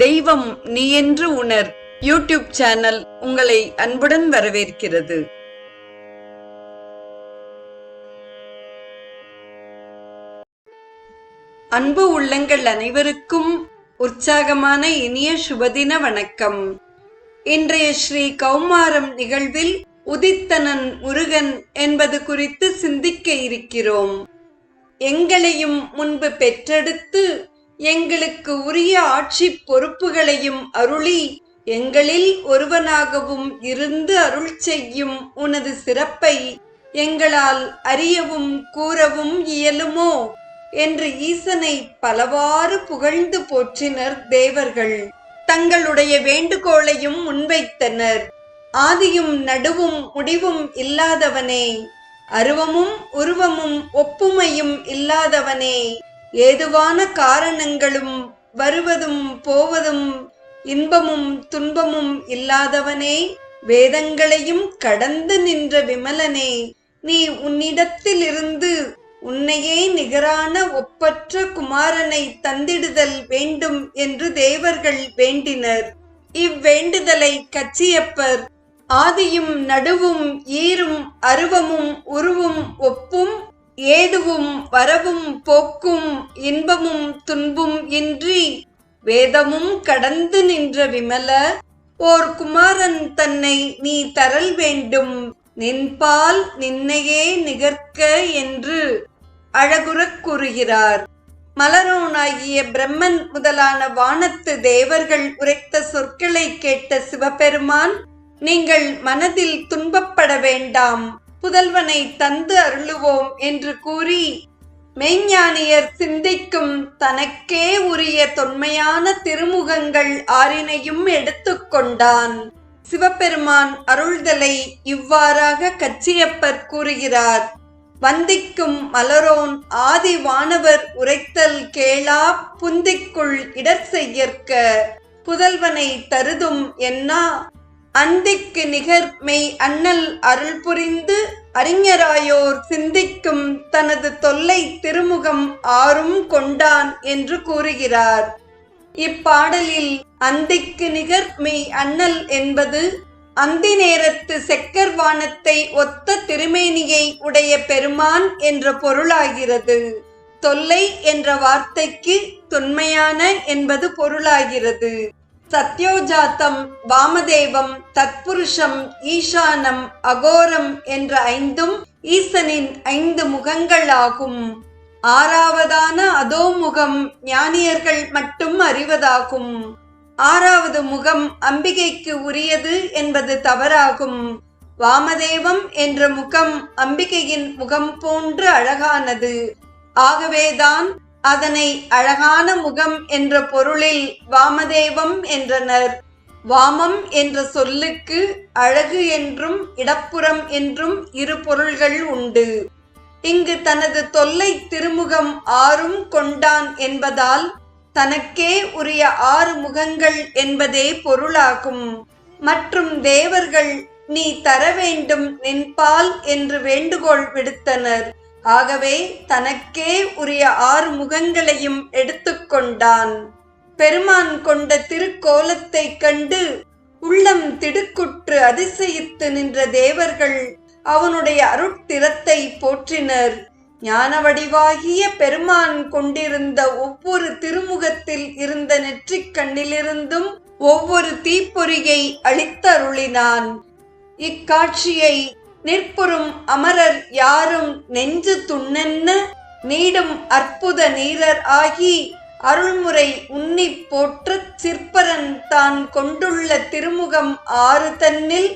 தெய்வம் நீ என்று உணர் யூடியூப் சேனல் உங்களை அன்புடன் வரவேற்கிறது. அன்பு உள்ளங்கள் அனைவருக்கும் உற்சாகமான இனிய சுபதின வணக்கம். இன்றைய ஸ்ரீ கௌமாரம் நிகழ்வில் உதித்தனன் முருகன் என்பது குறித்து சிந்திக்க இருக்கிறோம். எங்களையும் முன்பு பெற்றெடுத்து எங்களுக்கு உரிய ஆட்சி பொறுப்புகளையும் அருளி எங்களில் ஒருவனாகவும் இருந்து அருள் செய்யும் உனது சிறப்பை எங்களால் அறியவும் கூறவும் இயலுமோ என்று ஈசனை பலவாறு புகழ்ந்து போற்றினர் தேவர்கள். தங்களுடைய வேண்டுகோளையும் முன்வைத்தனர். ஆதியும் நடுவும் முடிவும் இல்லாதவனே, அருவமும் உருவமும் ஒப்புமையும் இல்லாதவனே, ஏதுவான காரணங்களும் வருவதும் போவதும் இன்பமும் துன்பமும் இல்லாதவனே, வேதங்களையும் கடந்து நின்ற விமலனே, நீ உன்னிடத்திலிருந்து உன்னையே நிகரான ஒப்பற்ற குமாரனை தந்திடுதல் வேண்டும் என்று தேவர்கள் வேண்டினர். இவ்வேண்டுதலை கச்சியப்பர் ஆதியும் நடுவும் ஈரும் அருவமும் உருவும் ஒப்பும் ஏதுவும் வரவும் போக்கும் இன்பமும் துன்பும் இன்றி வேதமும் கடந்து நின்ற விமல ஓர் குமாரன் தன்னை நீ தரல் வேண்டும், நின்பால் நின்னையே நிகர்க்க என்று அழகுறக் கூறுகிறார். மலரோனாகிய பிரம்மன் முதலான வானத்து தேவர்கள் உரைத்த சொற்களை கேட்ட சிவபெருமான், நீங்கள் மனதில் துன்பப்பட வேண்டாம், புதல்வனை தந்து அருளுவோம் என்று கூறி மெய்ஞானியர் சிந்திக்கும் தனக்கே உரிய தொன்மையான திருமுகங்கள் ஆறினையும் எடுத்துக்கொண்டான். சிவபெருமான் அருள்தலை இவ்வாறாக கச்சியப்பர் கூறுகிறார். வந்திக்கும் மலரோன் ஆதி வானவர் உரைத்தல் கேளா புந்திக்குள் இடர் செய்யற்க புதல்வனை தருதும் என்னா அந்திக்கு நிகர் மெய் அண்ணல் அருள் புரிந்து அறிஞராயோர் சிந்திக்கும் தனது தொல்லை திருமுகம் ஆறும் கொண்டான் என்று கூறுகிறார். இப்பாடலில் அந்திக்கு நிகர் மெய் அண்ணல் என்பது அந்தி நேரத்து செக்கர்வானத்தை ஒத்த திருமேனியை உடைய பெருமான் என்ற பொருளாகிறது. தொல்லை என்ற வார்த்தைக்கு தொன்மையான என்பது பொருளாகிறது. சத்யோஜாத்தம், வாமதேவம், தத்புருஷம், ஈசானம், அகோரம் என்ற ஐந்தும் ஈசனின் 5 முகங்கள் ஆகும். ஆறாவதான அதோமுகம் ஞானியர்கள் மட்டும் அறிவதாகும். 6வது முகம் அம்பிகைக்கு உரியது என்பது தவறாகும். வாமதேவம் என்ற முகம் அம்பிகையின் முகம் போன்று அழகானது. ஆகவேதான் அதனை அழகான முகம் என்ற பொருளில் வாமதேவம் என்றனர். வாமம் என்ற சொல்லுக்கு அழகு என்றும் இடப்புறம் என்றும் 2 பொருள்கள் உண்டு. இங்கு தனது தொல்லை திருமுகம் 6ம் கொண்டான் என்பதால் தனக்கே உரிய 6 முகங்கள் என்பதே பொருளாகும். மற்றும் தேவர்கள் நீ தர வேண்டும் நின்பால் என்று வேண்டுகோள் விடுத்தனர். ஆகவே தனக்கே உரிய 6 முகங்களையும் எடுத்துக்கொண்டான். பெருமான் கொண்ட திருக்கோலத்தை கண்டு உள்ளம் திடுக்குற்று அதிசயித்து நின்ற தேவர்கள் அவனுடைய அருட்திறத்தை போற்றினர். ஞான வடிவாகிய பெருமான் கொண்டிருந்த ஒவ்வொரு திருமுகத்தில் இருந்த நெற்றிக் கண்ணிலிருந்தும் ஒவ்வொரு தீப்பொறியை அளித்தருளினான். இக்காட்சியை நிற்புறும் அமரர் யாரும் நெஞ்சு துண்ணென்ன நீடும் அற்புத நீரர் ஆகி அருள்முறை உன்னி போற்றச் சிற்பரன் தான் கொண்டுள்ள திருமுகம் 6 தன்னில்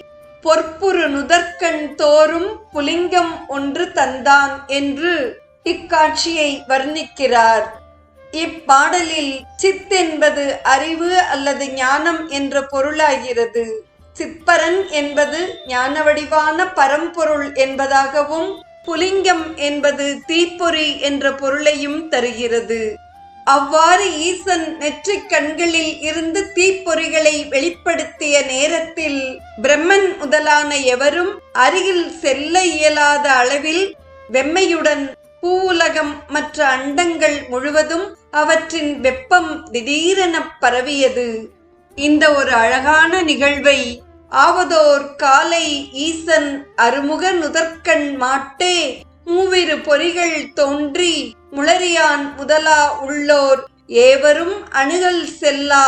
பொற்புறு நுதற்கண் தோறும் புலிங்கம் ஒன்று தந்தான் என்று இக்காட்சியை வர்ணிக்கிறார். இப்பாடலில் சித் என்பது அறிவு அல்லது ஞானம் என்ற பொருளாகிறது. சிற்பரன் என்பது ஞான வடிவான பரம்பொருள் என்பதாகவும் புலிங்கம் என்பது தீப்பொறி என்ற பொருளையும் தருகிறது. அவ்வாறு ஈசன் நெற்றிக் கண்களில் இருந்து தீப்பொறிகளை வெளிப்படுத்திய நேரத்தில் பிரம்மன் முதலான எவரும் அருகில் செல்ல இயலாத அளவில் வெம்மையுடன் பூவுலகம் மற்ற அண்டங்கள் முழுவதும் அவற்றின் வெப்பம் திடீரென பரவியது. இந்த ஒரு அழகான நிகழ்வை ஆவதோர் காலை ஈசன் அருமுக நுதற்கண் மாட்டே மூவிரு பொறிகள் தோன்றி முளரியான் முதலா உள்ளோர் ஏவரும் அணுகல் செல்லா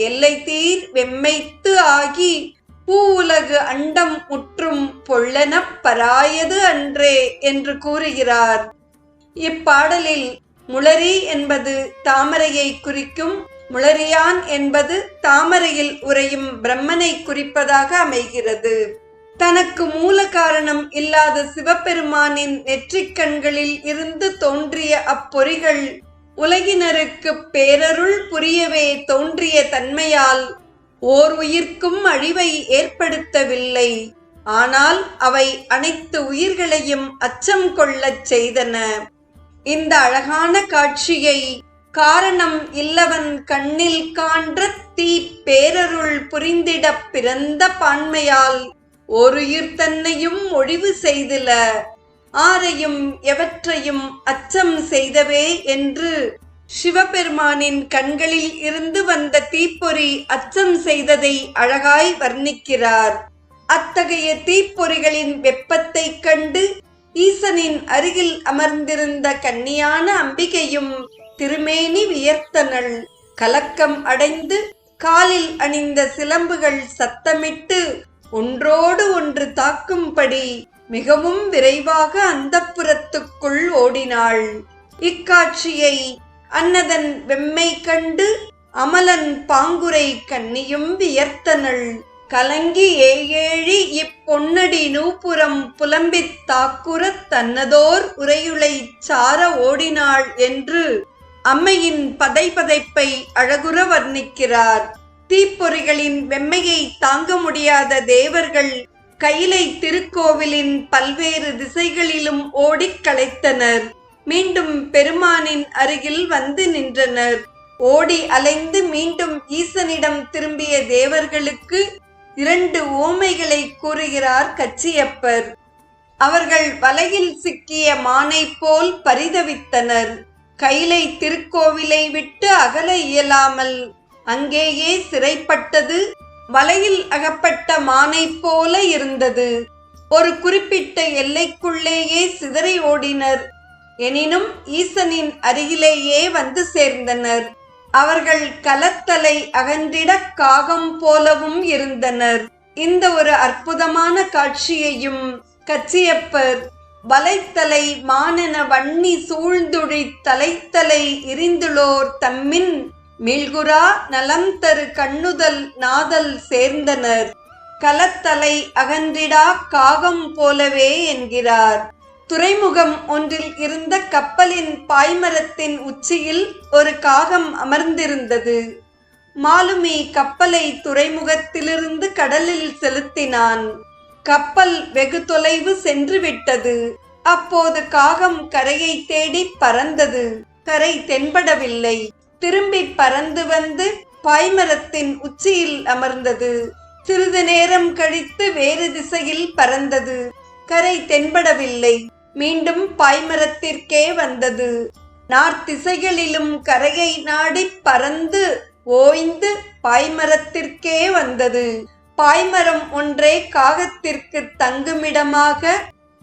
எல்லை தீர் வெம்மைத்து ஆகி பூவுலகு அண்டம் முற்றும் பொள்ளெனப் பராயது அன்றே என்று கூறுகிறார். இப்பாடலில் முளரி என்பது தாமரையை குறிக்கும், முளரியான் என்பது தாமரையில் உறையும் பிரம்மனை குறிப்பதாக அமைகிறது. தனக்கு மூல காரணம் இல்லாத சிவபெருமானின் நெற்றிக் கண்களில் இருந்து தோன்றிய அப்பொறிகள் உலகினருக்கு பேரருள் புரியவே தோன்றிய தன்மையால் ஓர் உயிர்க்கும் அழிவை ஏற்படுத்தவில்லை. ஆனால் அவை அனைத்து உயிர்களையும் அச்சம் கொள்ளச் செய்தன. இந்த அழகான காட்சியை காரணம் இல்லவன் கண்ணில் காண்ற தீ பேரருள் புரிந்திடப் பிறந்த பான்மையால் ஓருயிர் தன்னையும் ஒழிவு செய்தில ஆரையும் எவற்றையும் அச்சம் செய்தவே என்று சிவபெருமானின் கண்களில் இருந்து வந்த தீப்பொறி அச்சம் செய்ததை அழகாய் வர்ணிக்கிறார். அத்தகைய தீப்பொறிகளின் வெப்பத்தை கண்டு ஈசனின் அருகில் அமர்ந்திருந்த கன்னியான அம்பிகையும் திருமேனி வியர்த்தனள். கலக்கம் அடைந்து காலில் அணிந்த சிலம்புகள் சத்தமிட்டு ஒன்றோடு ஒன்று தாக்கும்படி மிகவும் விரைவாக அந்தப்புரத்துக்குள் ஓடினாள். இக்காட்சியை அன்னதன் வெம்மை கண்டு அமலன் பாங்குரை கன்னியும் வியர்த்தனள். கலங்கி ஏழி இப்பொன்னடி நூபுரம் புலம்பித் தாக்குறத் தன்னதோர் உரையுளை சார ஓடினாள் என்று அம்மையின் பதைப்பதைப்பை அழகுற வர்ணிக்கிறார். தீப்பொறிகளின் வெம்மையை தாங்க முடியாத தேவர்கள் கைலை திருக்கோவிலின் பல்வேறு திசைகளிலும் ஓடிக் களைத்தனர். மீண்டும் பெருமானின் அருகில் வந்து நின்றனர். ஓடி அலைந்து மீண்டும் ஈசனிடம் திரும்பிய தேவர்களுக்கு 2 உவமைகளை கூறுகிறார் கச்சியப்பர். அவர்கள் வலையில் சிக்கிய மானை போல் பரிதவித்தனர். கைலை திருக்கோவிலை விட்டு அகல இயலாமல் அங்கேயே சிறைப்பட்டது வலையில் அகப்பட்ட மானை போல இருந்தது. ஒரு குறிப்பிட்ட எல்லைக்குள்ளேயே சிதறி ஓடினர். எனினும் ஈசனின் அருகிலேயே வந்து சேர்ந்தனர். அவர்கள் கலத்தலை அகன்றிட காகம் போலவும் இருந்தனர். இந்த ஒரு அற்புதமான காட்சியையும் கச்சியப்பர் வலைத்தலை மானென வன்னி சூழ்ந்துழி தலைத்தலை இரிந்துளோர் தம்மின் மீள்குறா நலம் தரு கண்ணுதல் நாதல் சேர்ந்தனர். கலத்தலை அகன்றிடா காகம் போலவே என்கிறார். துறைமுகம் ஒன்றில் இருந்த கப்பலின் பாய்மரத்தின் உச்சியில் ஒரு காகம் அமர்ந்திருந்தது. மாலுமி கப்பலை துறைமுகத்திலிருந்து கடலில் செலுத்தினான். கப்பல் வெகு தொலைவு சென்று விட்டது. அப்போது காகம் கரையை தேடி பறந்தது. கரை தென்படவில்லை. திரும்பி பறந்து வந்து பாய்மரத்தின் உச்சியில் அமர்ந்தது. சிறிது நேரம் கழித்து வேறு திசையில் பறந்தது. கரை தென்படவில்லை. மீண்டும் பாய்மரத்திற்கே வந்தது. நார்த்திசைகளிலும் கரையை நாடி பறந்து ஓய்ந்து பாய்மரத்திற்கே வந்தது. பாய்மரம் ஒன்றே காகத்திற்கு தங்குமிடமாக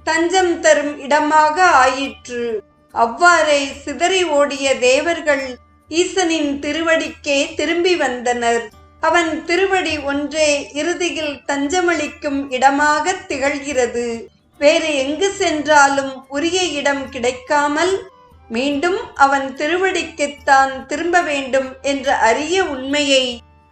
தஞ்சம் தரும் இடமாக ஆயிற்று. அவ்வாறே சிதறி ஓடிய தேவர்கள் ஈசனின் திருவடிக்கே திரும்பி வந்தனர். அவன் திருவடி ஒன்றே இறுதியில் தஞ்சமளிக்கும் இடமாக திகழ்கிறது. வேறு எங்கு சென்றாலும் உரிய இடம் கிடைக்காமல் மீண்டும் அவன் திருவடிக்குத்தான் திரும்ப வேண்டும் என்ற அரிய உண்மையை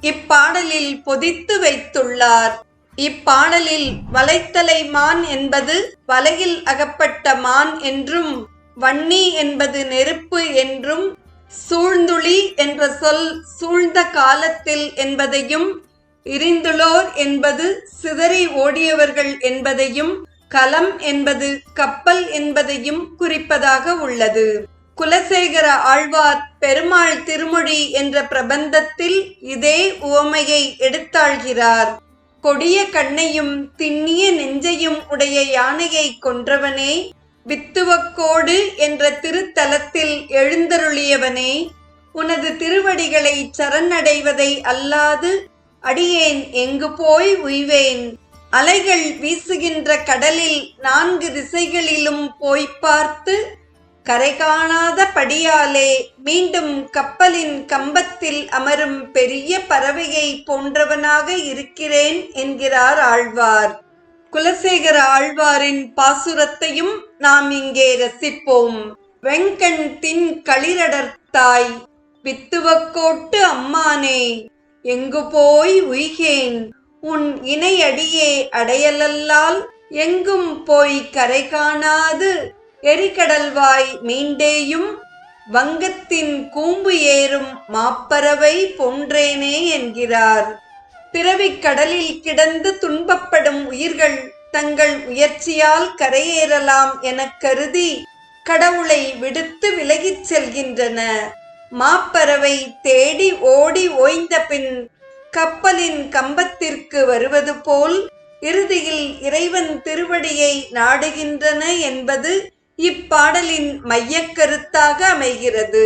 இப்பாடலில் பொதித்து வைத்துள்ளார். இப்பாடலில் வலைத்தலை மான் என்பது வலையில் அகப்பட்ட மான் என்றும், வன்னி என்பது நெருப்பு என்றும், சூழ்ந்துளி என்ற சொல் சூழ்ந்த காலத்தில் என்பதையும், இரிந்துளோர் என்பது சிதறி ஓடியவர்கள் என்பதையும், கலம் என்பது கப்பல் என்பதையும் குறிப்பதாக உள்ளது. குலசேகர ஆழ்வார் பெருமாள் திருமொழி என்ற பிரபந்தத்தில் இதே உவமையை எடுத்தாள்கிறார். கொடிய கண்ணையும் திண்ணிய நெஞ்சையும் உடைய யானையை கொன்றவனே, வித்துவக்கோடு என்ற திருத்தலத்தில் எழுந்தருளியவனே, உனது திருவடிகளை சரணடைவதை அல்லாது அடியேன் எங்கு போய் உய்வேன்? அலைகள் வீசுகின்ற கடலில் 4 திசைகளிலும் போய் பார்த்து கரை காணாத படியாலே மீண்டும் கப்பலின் கம்பத்தில் அமரும் பெரிய பறவையை போன்றவனாக இருக்கிறேன் என்கிறார் ஆழ்வார். குலசேகர ஆழ்வாரின் பாசுரத்தையும் நாம் இங்கே ரசிப்போம். வெங்கண் தின் களிரடர்த்தாய் வித்துவக்கோட்டு அம்மானே, எங்கு போய் உய்கேன்? உன் இணையடியே அடையலல்லால் எங்கும் போய் கரை காணாது எரிகடல்வாய் மீண்டேயும் வங்கத்தின் கூம்பு ஏறும் மாப்பறவை போன்றேனே என்கிறார். பிறவிக் கடலில் கிடந்து துன்பப்படும் உயிர்கள் தங்கள் உயர்ச்சியால் கரையேறலாம் எனக் கருதி கடவுளை விடுத்து விலகிச் செல்கின்றன. மாப்பறவை தேடி ஓடி ஓய்ந்த பின் கப்பலின் கம்பத்திற்கு வருவது போல் இறுதியில் இறைவன் திருவடியை நாடுகின்றன என்பது இப்பாடலின் மையக்கருத்தாக அமைகிறது.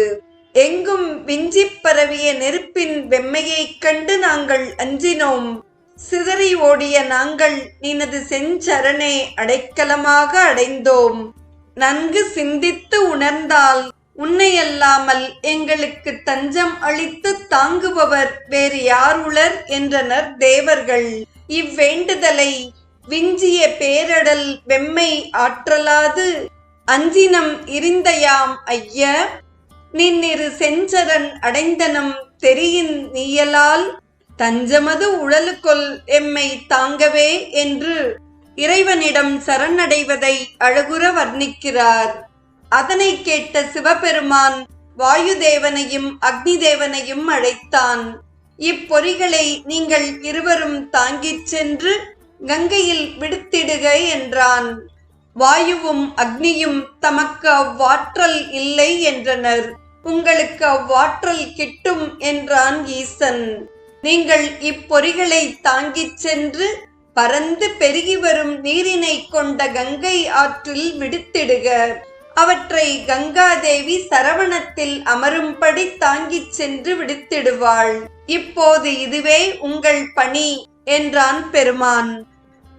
எங்கும் விஞ்சிப் பரவிய நெருப்பின் வெம்மையைக் கண்டு நாங்கள் அஞ்சினோம். சிதறி ஓடிய நாங்கள் நினது செஞ்சரணே அடைக்கலமாக அடைந்தோம். நன்கு சிந்தித்து உணர்ந்தால் உன்னையல்லாமல் எங்களுக்கு தஞ்சம் அளித்து தாங்குபவர் வேறு யார் உளர் என்றனர் தேவர்கள். இவ்வேண்டுதலை விஞ்சிய பேரடல் வெம்மை ஆற்றலாது அஞ்சினம் இருந்தயாம் ஐய, நின்னிரு செஞ்சரண் அடைந்தனம் தெரியின் நீயலால் தஞ்சமது உழலுகொல் எம்மை தாங்கவே என்று இறைவனிடம் சரணடைவதை அழகுற வர்ணிக்கிறார். அதனை கேட்ட சிவபெருமான் வாயுதேவனையும் அக்னி தேவனையும் அழைத்தான். இப்பொறிகளை நீங்கள் இருவரும் தாங்கிச் சென்று கங்கையில் விடுத்திடுக என்றான். வாயுவும் அக்னியும் தமக்கு அவ்வாற்றல் இல்லை என்றனர். உங்களுக்கு அவ்வாற்றல் கிட்டும் என்றான் ஈசன். நீங்கள் இப்பொறிகளை தாங்கிச் சென்று பரந்து பெருகி வரும் நீரினை கொண்ட கங்கை ஆற்றில் விடுத்திடுக. அவற்றை கங்காதேவி சரவணத்தில் அமரும்படி தாங்கிச் சென்று விடுத்திடுவாள். இப்போது இதுவே உங்கள் பணி என்றான் பெருமான்.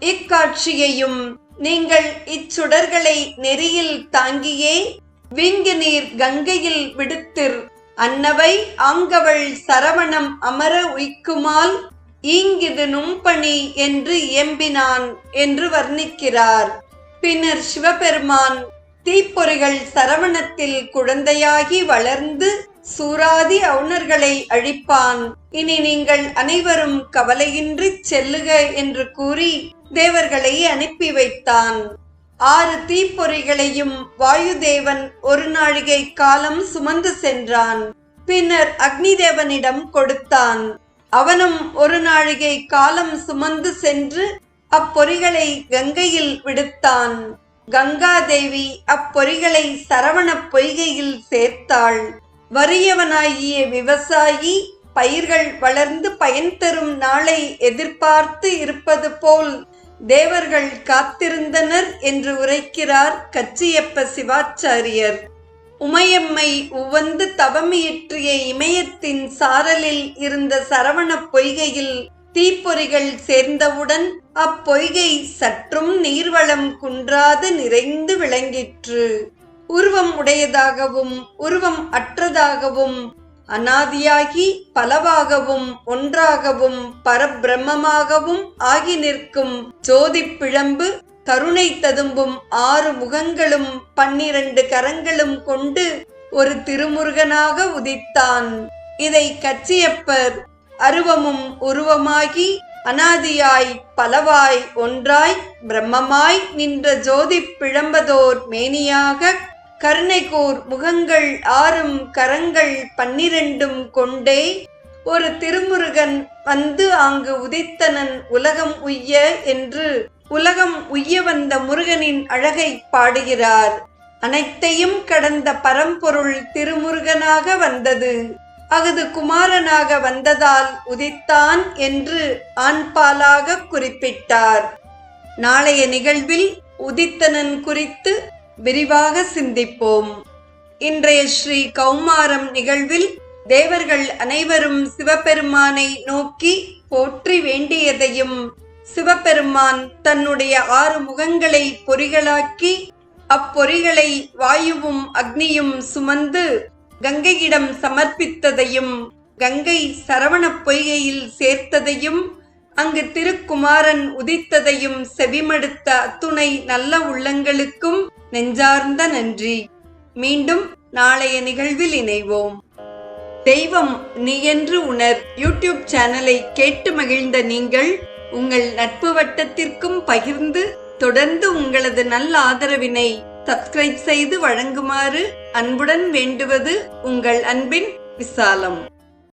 இக்காட்சியையும் நீங்கள் இச்சுடர்களை நெறியில் தாங்கியே விங்கு நீர் கங்கையில் விடுத்திர் அன்னவை ஆங்கவள் சரவணம் அமர உய்க்குமால் ஈங்கிது நும்பணி என்று இயம்பினான் என்று வர்ணிக்கிறார். பின்னர் சிவபெருமான் தீப்பொறிகள் சரவணத்தில் குழந்தையாகி வளர்ந்து சூராதி அவுணர்களை அழிப்பான். இனி நீங்கள் அனைவரும் கவலையின்றி செல்லுக என்று கூறி தேவர்களை அனுப்பி வைத்தான். 6 தீப்பொறிகளையும் வாயுதேவன் 1 நாழிகை காலம் சுமந்து சென்றான். பின்னர் அக்னி தேவனிடம் கொடுத்தான். அவனும் 1 நாழிகை காலம் சுமந்து சென்று அப்பொறிகளை கங்கையில் விடுத்தான். கங்காதேவி அப்பொறிகளை சரவண பொய்கையில் சேர்த்தாள். வறியவனாகிய விவசாயி பயிர்கள் வளர்ந்து பயன் தரும் நாளை எதிர்பார்த்து இருப்பது போல் தேவர்கள் காத்திருந்தனர் என்று உரைக்கிறார் கச்சியப்ப சிவாச்சாரியர். உமையம்மை உவந்து தவமியற்றிய இமயத்தின் சாரலில் இருந்த சரவண பொய்கையில் தீப்பொறிகள் சேர்ந்தவுடன் அப்பொய்கை சற்றும் நீர்வளம் குன்றாது நிறைந்து விளங்கிற்று. உருவம் உடையதாகவும் உருவம் அற்றதாகவும் அனாதியாகி பலவாகவும் ஒன்றாகவும் பரபிரம்மமாகவும் ஆகி நிற்கும் ஜோதி பிழம்பு கருணை ததும்பும் 6 முகங்களும் 12 கரங்களும் கொண்டு ஒரு திருமுருகனாக உதித்தான். இதை கச்சியப்பர் அருவமும் உருவமாகி அனாதியாய் பலவாய் ஒன்றாய் பிரம்மமாய் நின்ற ஜோதி பிழம்பதோர் மேனியாக கருணைகூர் முகங்கள் 6 கரங்கள் 12 கொண்டே ஒரு திருமுருகன் வந்து அங்கு உதித்தனன் உலகம் உய்ய என்று உலகம் உய்ய வந்த முருகனின் அழகை பாடுகிறார். அனைத்தையும் கடந்த பரம்பொருள் திருமுருகனாக வந்தது. அஃது குமாரனாக வந்ததால் உதித்தான் என்று ஆண்பாலாக குறிப்பிட்டார். நாளைய நிகழ்வில் உதித்தனன் குறித்து விரிவாக சிந்திப்போம். இன்றைய ஸ்ரீ கௌமாரம் நிகழ்வில் தேவர்கள் அனைவரும் சிவபெருமானை நோக்கி போற்றி வேண்டியதையும், சிவபெருமான் தன்னுடைய 6 முகங்களை பொறிகளாக்கி அப்பொறிகளை வாயுவும் அக்னியும் சுமந்து கங்கையிடம் சமர்ப்பித்ததையும், கங்கை சரவணப் பொய்கையில் சேர்த்ததையும், அங்கு திருக்குமாரன் உதித்ததையும் செவிமடுத்த அத்துணை நல்ல உள்ளங்களுக்கும் நெஞ்சார்ந்த நன்றி. மீண்டும் நாளைய நிகழ்வில் இணைவோம். தெய்வம் நீ என்று உணர் யூடியூப் சேனலை கேட்டு மகிழ்ந்த நீங்கள் உங்கள் நட்பு வட்டத்திற்கும் பகிர்ந்து தொடர்ந்து உங்களது நல்ல ஆதரவினை சப்ஸ்கிரைப் செய்து வழங்குமாறு அன்புடன் வேண்டுவது உங்கள் அன்பின் விசாலம்.